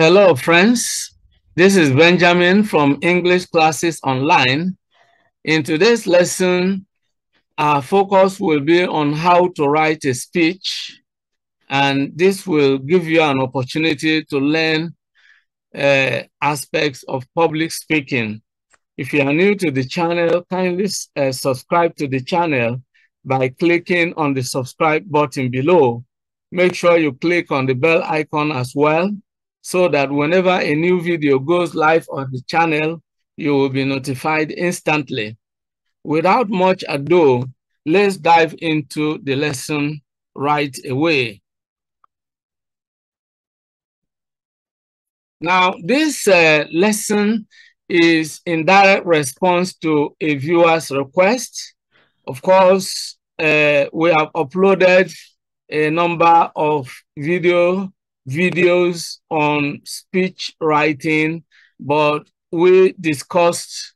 Hello, friends. This is Benjamin from English Classes Online. In today's lesson, our focus will be on how to write a speech, and this will give you an opportunity to learn aspects of public speaking. If you are new to the channel, kindly subscribe to the channel by clicking on the subscribe button below. Make sure you click on the bell icon as well, so that whenever a new video goes live on the channel, you will be notified instantly. Without much ado, let's dive into the lesson right away. Now, this lesson is in direct response to a viewer's request. Of course, we have uploaded a number of videos on speech writing, but we discussed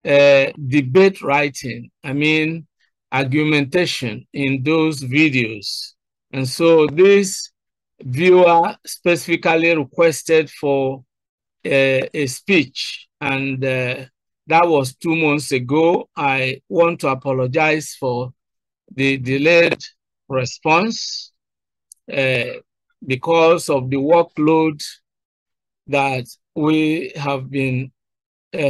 debate writing, argumentation in those videos. And so this viewer specifically requested for a speech, and that was 2 months ago. I want to apologize for the delayed response because of the workload that we have been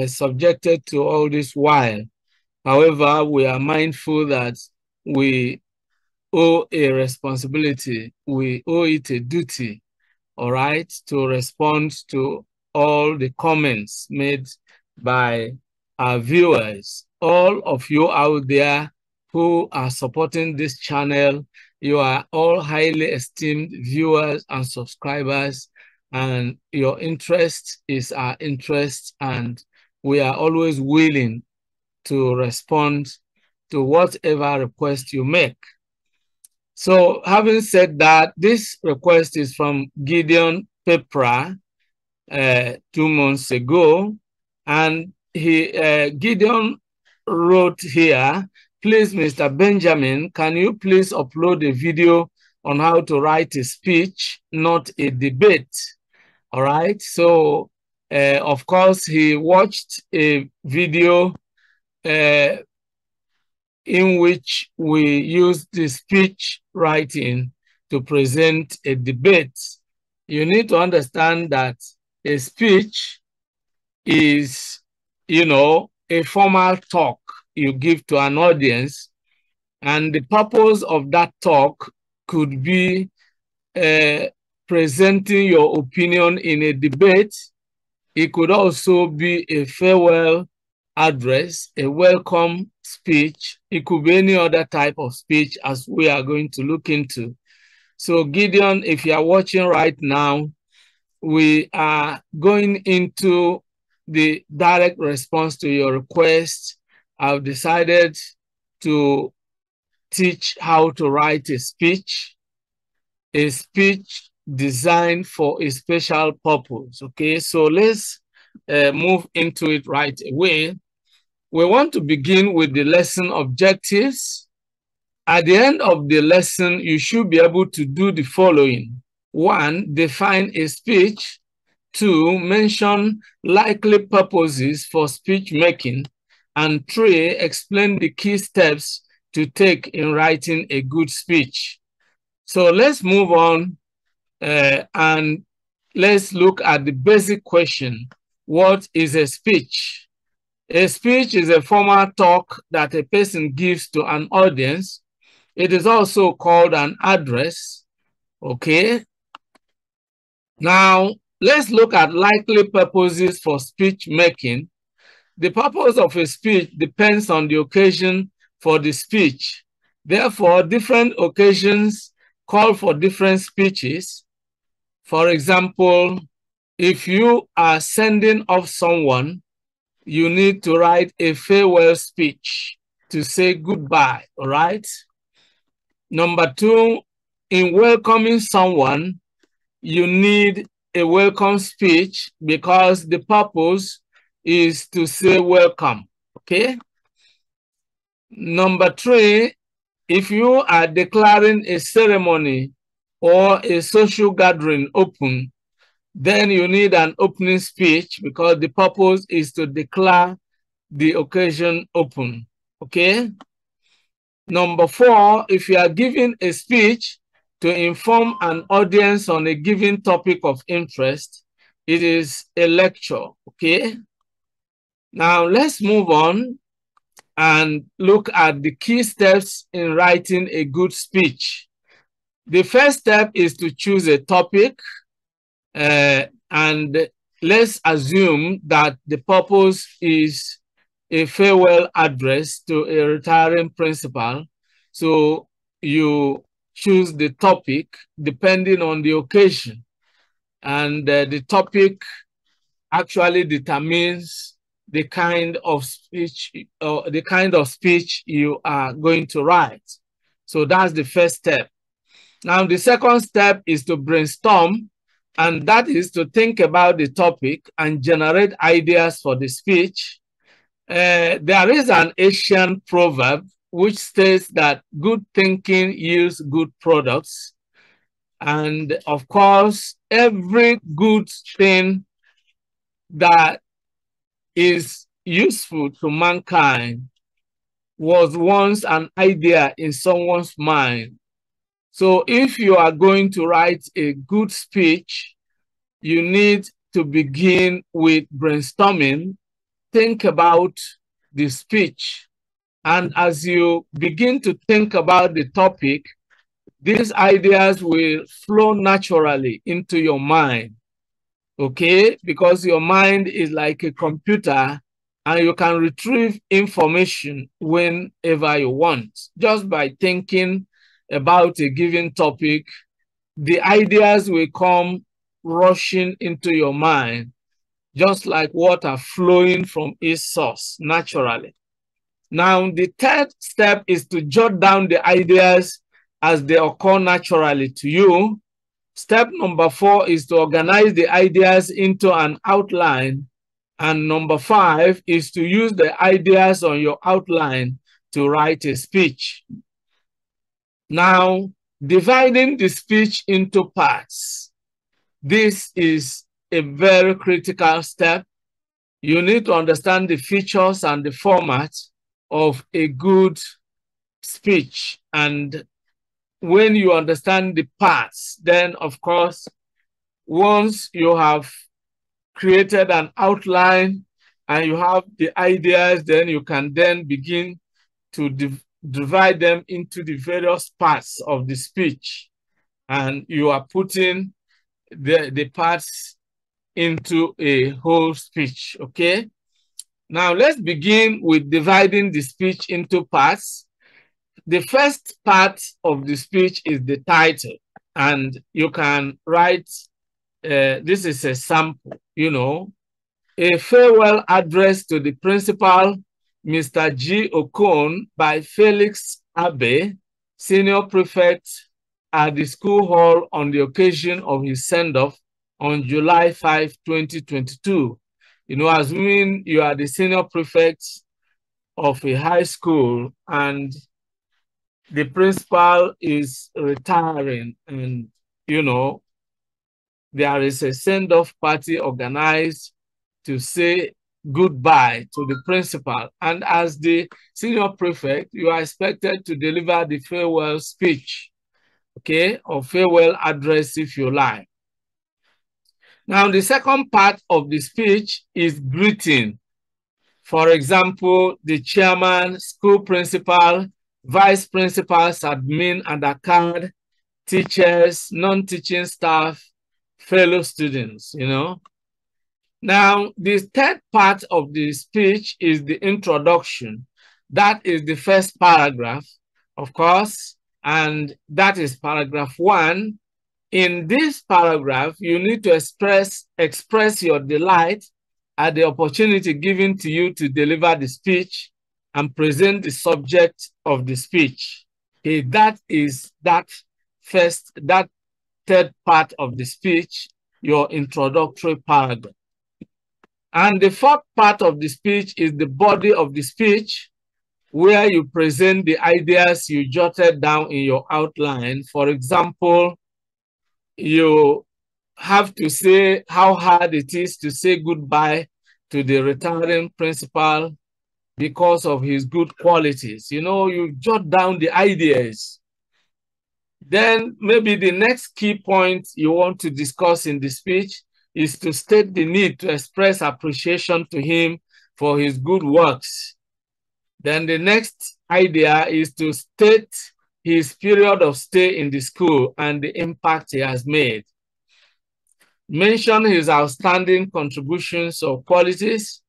subjected to all this while. However, we are mindful that we owe a responsibility, we owe it a duty, all right, to respond to all the comments made by our viewers. All of you out there who are supporting this channel, you are all highly esteemed viewers and subscribers, and your interest is our interest, and we are always willing to respond to whatever request you make. So having said that, this request is from Gideon Pepra 2 months ago, and Gideon wrote here, "Please, Mr. Benjamin, can you please upload a video on how to write a speech, not a debate?" All right, so of course he watched a video in which we use the speech writing to present a debate. You need to understand that a speech is, a formal talk you give to an audience, and the purpose of that talk could be presenting your opinion in a debate. It could also be a farewell address, a welcome speech. It could be any other type of speech, as we are going to look into. So Gideon, if you are watching right now, we are going into the direct response to your request. I've decided to teach how to write a speech designed for a special purpose. Okay, so let's move into it right away. We want to begin with the lesson objectives. At the end of the lesson, you should be able to do the following. 1, define a speech. 2, mention likely purposes for speech making. And 3, explain the key steps to take in writing a good speech. So let's move on and let's look at the basic question. What is a speech? A speech is a formal talk that a person gives to an audience. It is also called an address. Okay. Now, let's look at likely purposes for speech making. The purpose of a speech depends on the occasion for the speech. Therefore, different occasions call for different speeches. For example, if you are sending off someone, you need to write a farewell speech to say goodbye, all right? Number 2, in welcoming someone, you need a welcome speech because the purpose is to say welcome, okay? Number 3, if you are declaring a ceremony or a social gathering open, Then you need an opening speech because the purpose is to declare the occasion open. Okay. Number 4, if you are giving a speech to inform an audience on a given topic of interest, it is a lecture. Okay. Now let's move on and look at the key steps in writing a good speech. The first step is to choose a topic, and let's assume that the purpose is a farewell address to a retiring principal. So you choose the topic depending on the occasion, and the topic actually determines the kind of speech you are going to write. So that's the first step. Now, the second step is to brainstorm, and that is to think about the topic and generate ideas for the speech. There is an Asian proverb which states that good thinking yields good products. And of course, every good thing that is useful to mankind was once an idea in someone's mind. So if you are going to write a good speech, you need to begin with brainstorming, think about the speech. And as you begin to think about the topic, these ideas will flow naturally into your mind. Okay, because your mind is like a computer and you can retrieve information whenever you want. Just by thinking about a given topic, the ideas will come rushing into your mind, just like water flowing from its source naturally. Now, the third step is to jot down the ideas as they occur naturally to you. Step number 4 is to organize the ideas into an outline. And number 5 is to use the ideas on your outline to write a speech. Now, dividing the speech into parts. This is a very critical step. You need to understand the features and the format of a good speech. And when you understand the parts, then of course, once you have created an outline and you have the ideas, then you can then begin to divide them into the various parts of the speech. And you are putting the parts into a whole speech, okay? Now let's begin with dividing the speech into parts. The first part of the speech is the title, and you can write, this is a sample, you know, a farewell address to the principal, Mr. G. Okon, by Felix Abe, senior prefect at the school hall on the occasion of his send-off on July 5, 2022. You know, assuming you are the senior prefect of a high school and the principal is retiring and, you know, there is a send-off party organized to say goodbye to the principal. And as the senior prefect, you are expected to deliver the farewell speech, okay, or farewell address if you like. Now, the second part of the speech is greeting. For example, the chairman, school principal, vice principals, admin, and ACAD, teachers, non-teaching staff, fellow students, you know. Now, the third part of the speech is the introduction. That is the first paragraph, of course, and that is paragraph 1. In this paragraph, you need to express your delight at the opportunity given to you to deliver the speech and present the subject of the speech. Okay, that is that third part of the speech, your introductory paragraph. And the fourth part of the speech is the body of the speech, where you present the ideas you jotted down in your outline. For example, you have to say how hard it is to say goodbye to the retiring principal because of his good qualities. You know, you jot down the ideas. Then maybe the next key point you want to discuss in the speech is to state the need to express appreciation to him for his good works. Then the next idea is to state his period of stay in the school and the impact he has made. Mention his outstanding contributions or qualities.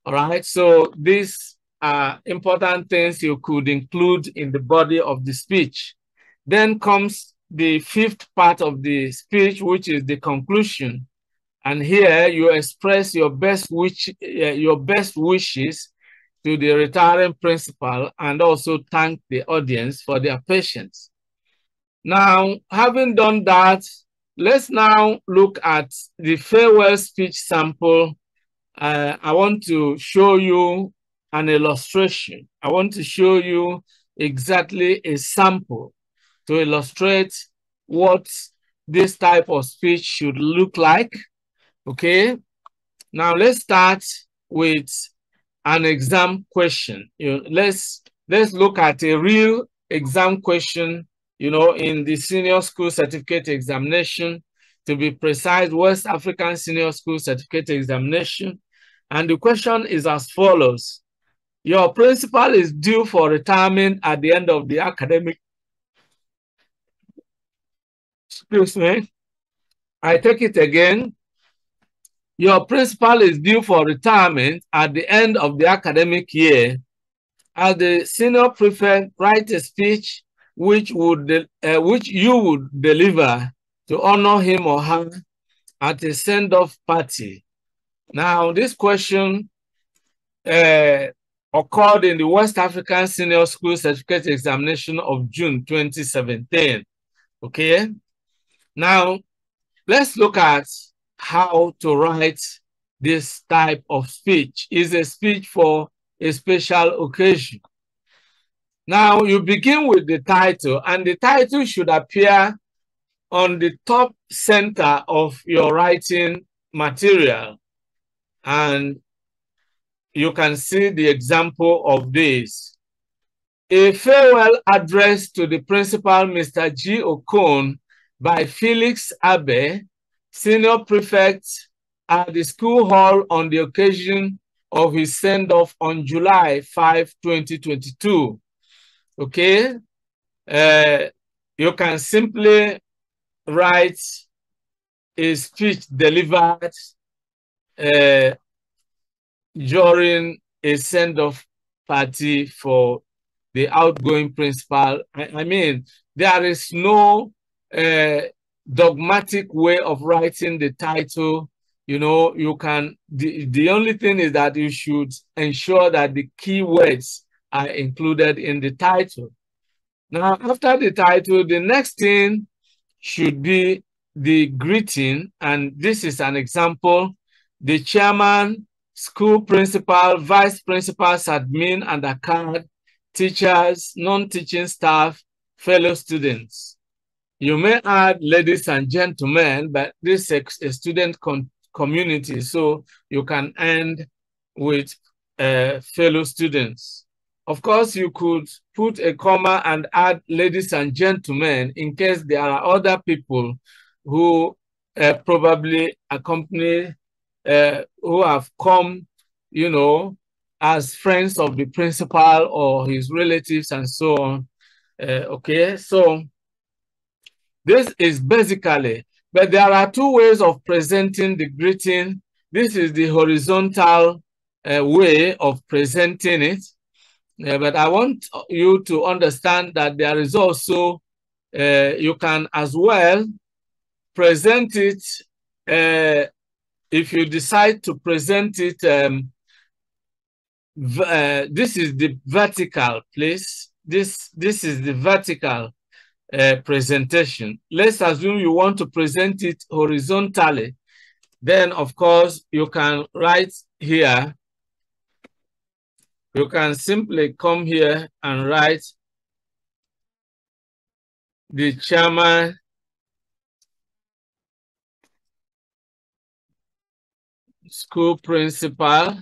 All right, so these are important things you could include in the body of the speech. Then comes the fifth part of the speech, which is the conclusion. And here you express your best wishes to the retiring principal and also thank the audience for their patience. Now, having done that, let's now look at the farewell speech sample. I want to show you an illustration. I want to show you exactly a sample to illustrate what this type of speech should look like. Okay, now let's start with an exam question. Let's look at a real exam question, in the senior school certificate examination, to be precise, West African Senior School Certificate Examination. And the question is as follows. Your principal is due for retirement at the end of the academic. Excuse me. I take it again. Your principal is due for retirement at the end of the academic year. As the senior prefect, write a speech which you would deliver to honor him or her at a send-off party. Now, this question occurred in the West African Senior School Certificate Examination of June 2017. Okay? Now, let's look at how to write this type of speech. It's a speech for a special occasion. Now, you begin with the title, and the title should appear on the top center of your writing material. And you can see the example of this. A farewell address to the principal, Mr. G. Okon, by Felix Abe, senior prefect at the school hall on the occasion of his send-off on July 5, 2022. Okay? You can simply write a speech delivered during a send-off party for the outgoing principal. I mean, there is no dogmatic way of writing the title. You can, the only thing is that you should ensure that the keywords are included in the title. Now, after the title, the next thing should be the greeting. And this is an example. The chairman, school principal, vice principals, admin, and a card, teachers, non-teaching staff, fellow students. You may add ladies and gentlemen, but this is a student community, so you can end with fellow students. Of course, you could put a comma and add ladies and gentlemen in case there are other people who probably accompany, who have come, as friends of the principal or his relatives and so on. Okay, so this is basically, but there are two ways of presenting the greeting. This is the horizontal way of presenting it. But I want you to understand that there is also, you can as well present it, if you decide to present it, this is the vertical place. This is the vertical presentation. Let's assume you want to present it horizontally. Then, of course, you can write here. You can simply come here and write the chairman school principal.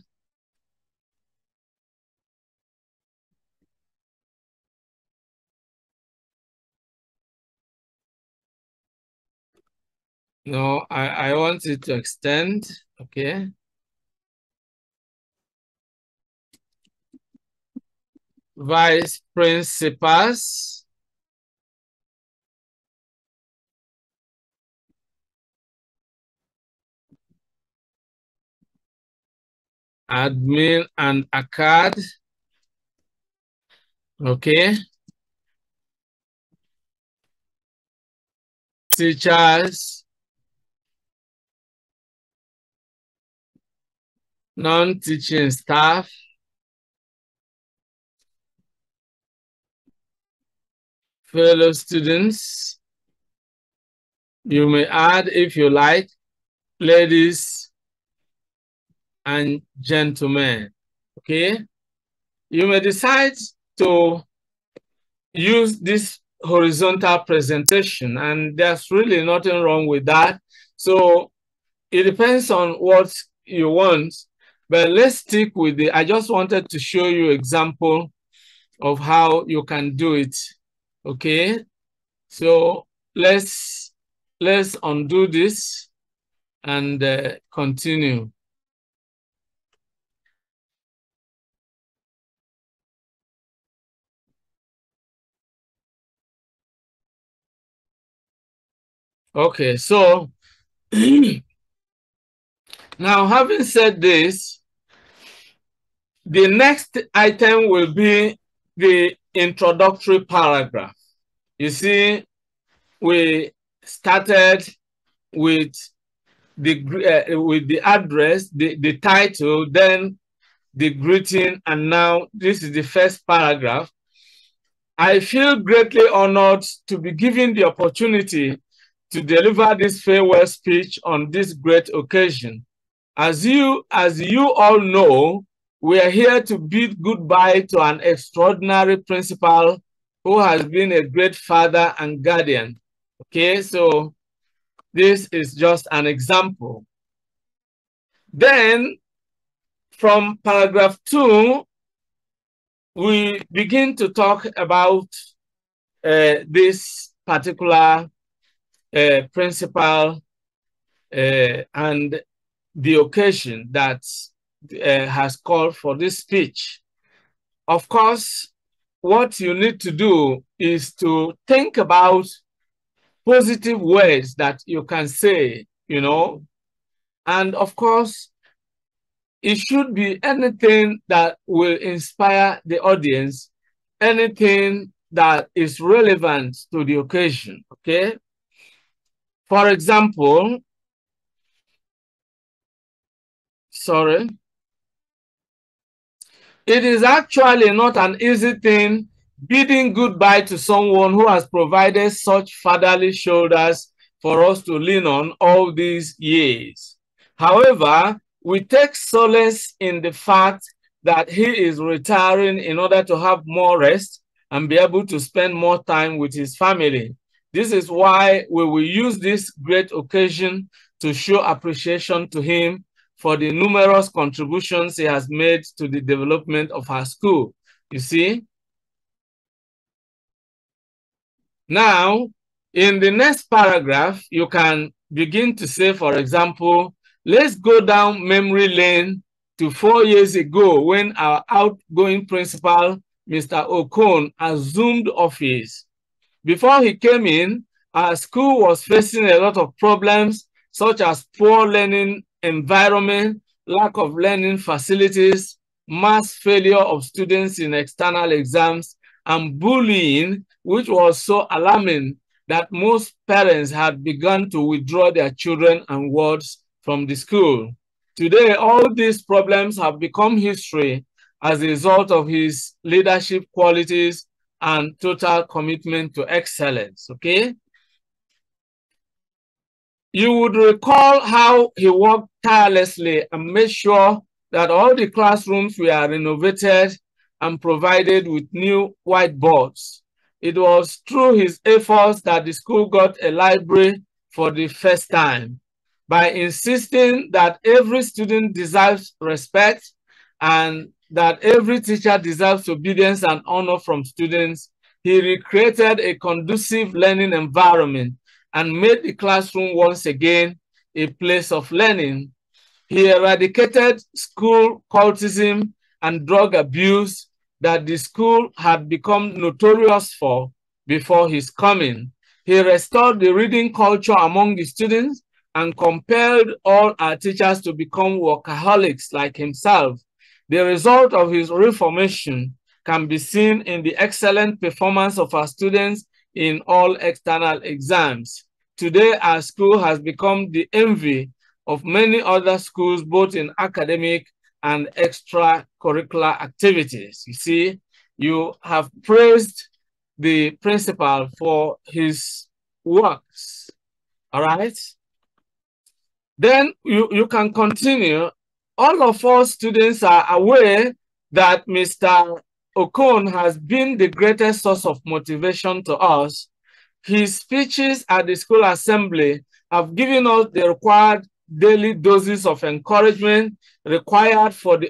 No, I want it to extend, okay. Vice principals. Admin and ACAD. Okay. Teachers. Non-teaching staff. Fellow students. You may add, if you like, ladies and gentlemen. Okay. You may decide to use this horizontal presentation, and there's really nothing wrong with that. So it depends on what you want, but let's stick with it. I just wanted to show you an example of how you can do it. Okay, so let's undo this and continue. Okay, so now having said this, the next item will be the introductory paragraph. You see, we started with the address, the title, then the greeting, and now this is the first paragraph. I feel greatly honored to be given the opportunity to deliver this farewell speech on this great occasion. As you all know, we are here to bid goodbye to an extraordinary principal who has been a great father and guardian. Okay, so this is just an example. Then from paragraph 2, we begin to talk about this particular principal and the occasion that has called for this speech. Of course, what you need to do is to think about positive words that you can say, you know, and of course, it should be anything that will inspire the audience, anything that is relevant to the occasion, okay? For example, it is actually not an easy thing bidding goodbye to someone who has provided such fatherly shoulders for us to lean on all these years. However, we take solace in the fact that he is retiring in order to have more rest and be able to spend more time with his family. This is why we will use this great occasion to show appreciation to him for the numerous contributions he has made to the development of our school. You see? Now, in the next paragraph, you can begin to say, for example, let's go down memory lane to 4 years ago when our outgoing principal, Mr. Okon, assumed office. Before he came in, our school was facing a lot of problems, such as poor learning environment, lack of learning facilities, mass failure of students in external exams, and bullying, which was so alarming that most parents had begun to withdraw their children and wards from the school. Today, all these problems have become history as a result of his leadership qualities and total commitment to excellence, okay? You would recall how he worked tirelessly and made sure that all the classrooms were renovated and provided with new whiteboards. It was through his efforts that the school got a library for the first time. by insisting that every student deserves respect and that every teacher deserves obedience and honor from students. He recreated a conducive learning environment and made the classroom once again a place of learning. He eradicated school cultism and drug abuse that the school had become notorious for before his coming. He restored the reading culture among the students and compelled all our teachers to become workaholics like himself. The result of his reformation can be seen in the excellent performance of our students in all external exams. Today, our school has become the envy of many other schools, both in academic and extracurricular activities. You see, you have praised the principal for his works, all right? Then you can continue. All of us students are aware that Mr. Okon has been the greatest source of motivation to us. His speeches at the school assembly have given us the required daily doses of encouragement required for the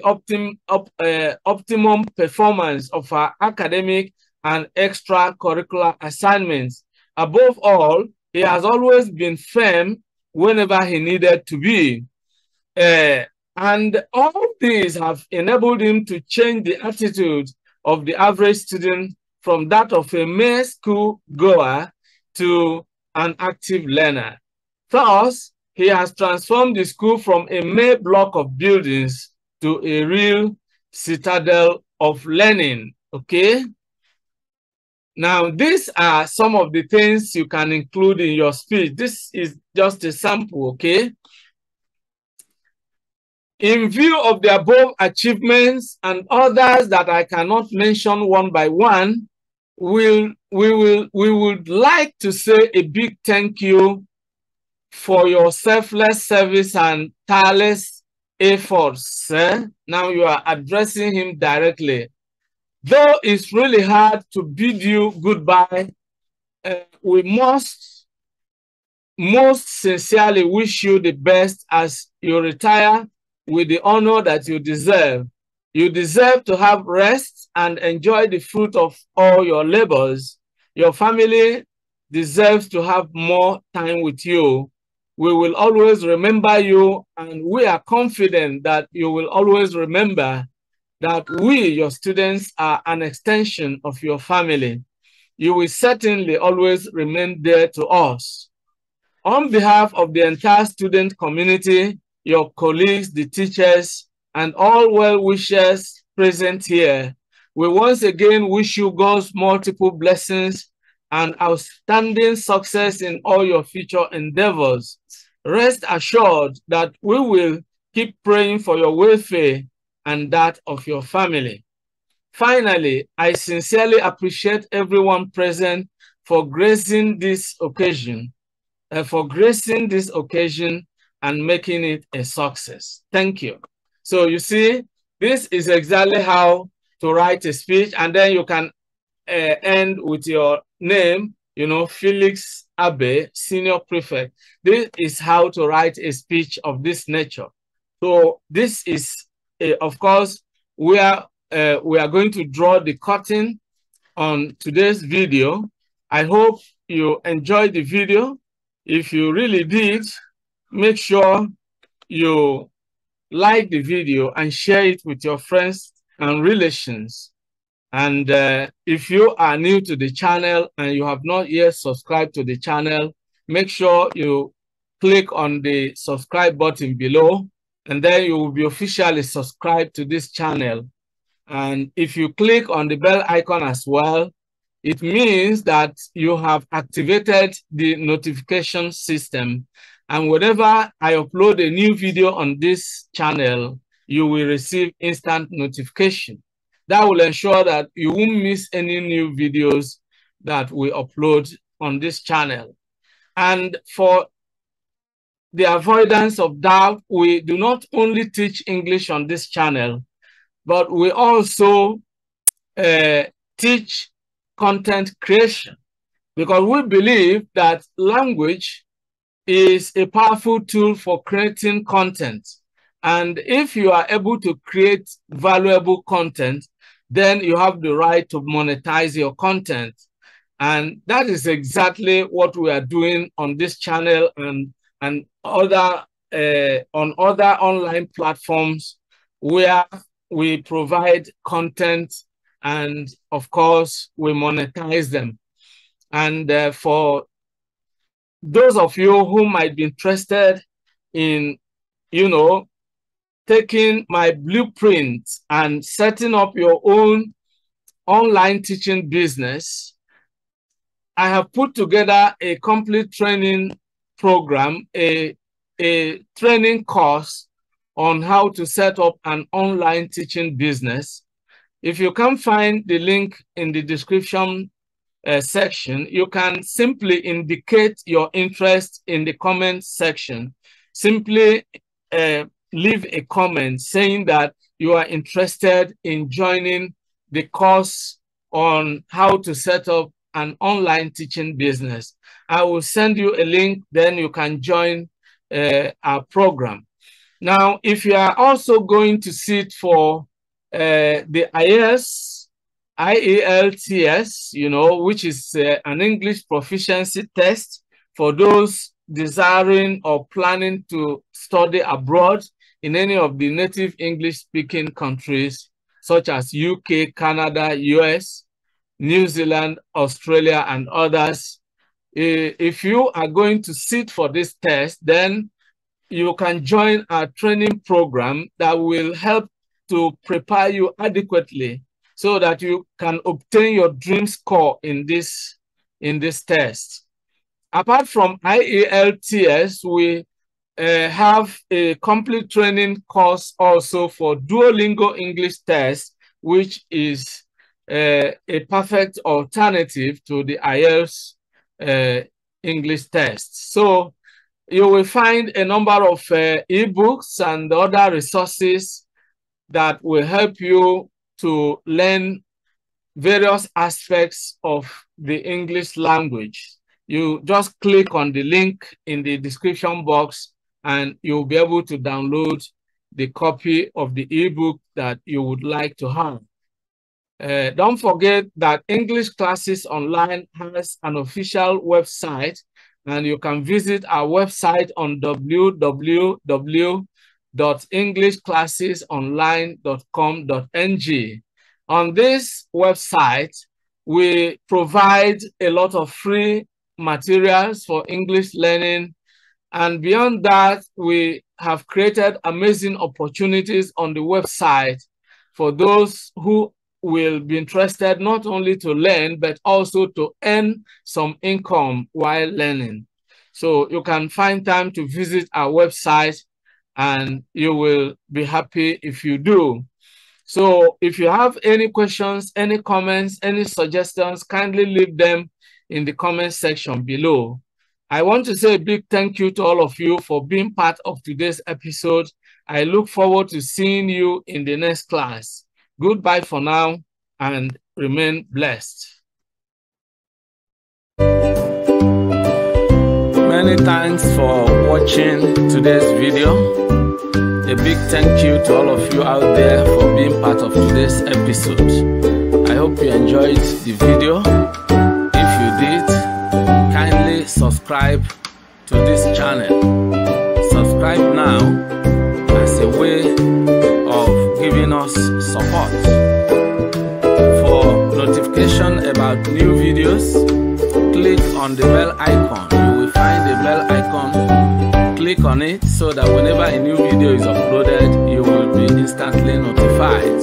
optimum performance of our academic and extracurricular assignments. Above all, he has always been firm whenever he needed to be. And all these have enabled him to change the attitude of the average student from that of a mere school goer to an active learner. Thus, he has transformed the school from a mere block of buildings to a real citadel of learning, okay? Now, these are some of the things you can include in your speech. This is just a sample, okay? In view of the above achievements and others that I cannot mention one by one, we would like to say a big thank you for your selfless service and tireless efforts. Now you are addressing him directly. Though it's really hard to bid you goodbye, we must most sincerely wish you the best as you retire with the honor that you deserve. You deserve to have rest and enjoy the fruit of all your labors. Your family deserves to have more time with you. We will always remember you, and we are confident that you will always remember that we, your students, are an extension of your family. You will certainly always remain there to us. On behalf of the entire student community, your colleagues, the teachers, and all well-wishers present here, we once again wish you God's multiple blessings and outstanding success in all your future endeavors. Rest assured that we will keep praying for your welfare and that of your family. Finally, I sincerely appreciate everyone present for gracing this occasion, and making it a success. Thank you. So you see, this is exactly how to write a speech, and then you can end with your name, you know, Felix Abe, Senior Prefect. This is how to write a speech of this nature. So this is, of course, where we are going to draw the curtain on today's video. I hope you enjoyed the video. If you really did, make sure you like the video and share it with your friends and relations. And if you are new to the channel and you have not yet subscribed to the channel, make sure you click on the subscribe button below, and then you will be officially subscribed to this channel. And if you click on the bell icon as well, it means that you have activated the notification system. And whenever I upload a new video on this channel, you will receive instant notification. That will ensure that you won't miss any new videos that we upload on this channel. And for the avoidance of doubt, we do not only teach English on this channel, but we also teach content creation, because we believe that language is a powerful tool for creating content. And if you are able to create valuable content, then you have the right to monetize your content. And that is exactly what we are doing on this channel and other on other online platforms where we provide content and, of course, we monetize them. And for those of you who might be interested in, taking my blueprint and setting up your own online teaching business, I have put together a complete training program, a training course on how to set up an online teaching business. If you can't find the link in the description section, you can simply indicate your interest in the comment section. Simply leave a comment saying that you are interested in joining the course on how to set up an online teaching business. I will send you a link, then you can join our program. Now, if you are also going to sit for the IELTS, which is an English proficiency test for those desiring or planning to study abroad in any of the native English-speaking countries, such as UK, Canada, US, New Zealand, Australia, and others. If you are going to sit for this test, then you can join our training program that will help to prepare you adequately so that you can obtain your dream score in this test. Apart from IELTS, we have a complete training course also for Duolingo English test, which is a perfect alternative to the IELTS English test. So you will find a number of ebooks and other resources that will help you to learn various aspects of the English language. You just click on the link in the description box and you'll be able to download the copy of the ebook that you would like to have. Don't forget that English Classes Online has an official website, and you can visit our website on www.englishclassesonline.com.ng. On this website, we provide a lot of free materials for English learning. And beyond that, we have created amazing opportunities on the website for those who will be interested not only to learn, but also to earn some income while learning. So you can find time to visit our website and you will be happy if you do. So if you have any questions, any comments, any suggestions, kindly leave them in the comment section below. I want to say a big thank you to all of you for being part of today's episode. I look forward to seeing you in the next class. Goodbye for now and remain blessed. Many thanks for watching today's video. A big thank you to all of you out there for being part of today's episode. I hope you enjoyed the video. If you did, kindly subscribe to this channel. Subscribe now as a way of giving us support. For notification about new videos, click on the bell icon. You will find the bell icon. Click on it so that whenever a new video is uploaded, you will be instantly notified.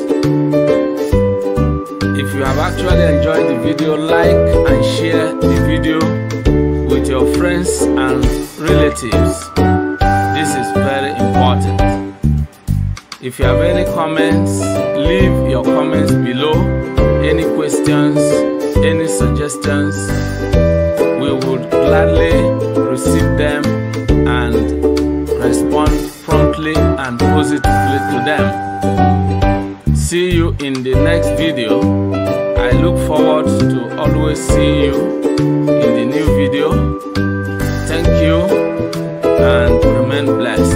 If you have actually enjoyed the video, like and share the video with your friends and relatives. This is very important. If you have any comments, leave your comments below. Any questions, any suggestions, we would gladly receive them and respond promptly and positively to them. See you in the next video. I look forward to always seeing you in the new video. Thank you. and bless.